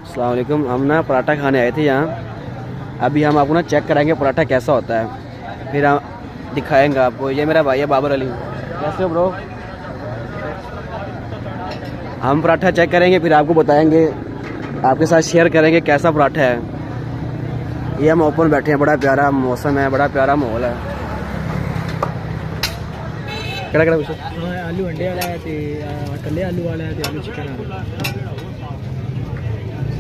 अस्सलाम वालेकुम। हम ना पराठा खाने आए थे यहाँ। अभी हम आपको ना चेक कराएंगे पराठा कैसा होता है, फिर हम दिखाएंगे आपको। ये मेरा भाई है बाबर अली। कैसे हो ब्रो? हम पराठा चेक करेंगे फिर आपको बताएंगे, आपके साथ शेयर करेंगे कैसा पराठा है। ये हम ओपन बैठे हैं, बड़ा प्यारा मौसम है, बड़ा प्यारा माहौल है। ਕਿਹੜਾ ਕਿਹੜਾ ਪੁੱਛੋ? आलू अंडे वाला है ते कल्ले आलू वाला है ते आलू चिकन वाला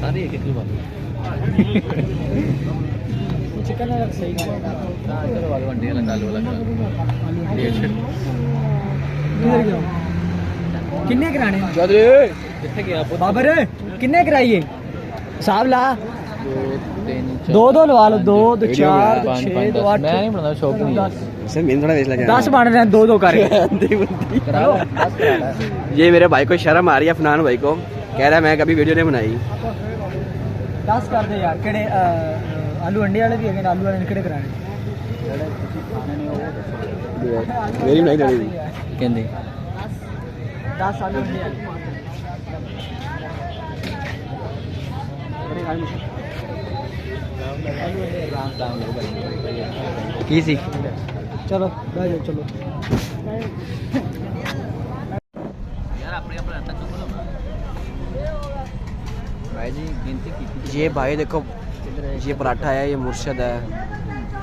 सारे एक किलो वाले चिकन वाला सही है। चलो आलू अंडे वाला आलू वाला किन्ने कराने कितने गया बाबर किन्ने कराइए हिसाब ला दो लवा लो। दो 4 6 2 8 मैं नहीं बनाता शौक नहीं है सर मैंने थोड़ा वेच लगा 10 बन रहे हैं दो कर ये मेरे भाई को शर्म आ रही है, अफनान भाई को कह रहा है मैं कभी वीडियो नहीं बनाई। 10 कर दे यार। केड़े आलू अंडे वाले भी है, आलू वाले केड़े कराने मेरी नहीं करी कहंदे 10 आलू अंडे की सी। चलो बैठ जाओ चलो भाई जी गिनती। ये भाई देखो, ये पराठा है, ये मुर्शद है,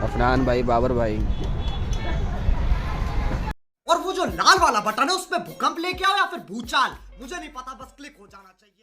अफनान भाई, बाबर भाई। और वो जो लाल वाला बटन है उसमें भूकंप लेके आओ या फिर भूचाल, मुझे नहीं पता, बस क्लिक हो जाना चाहिए।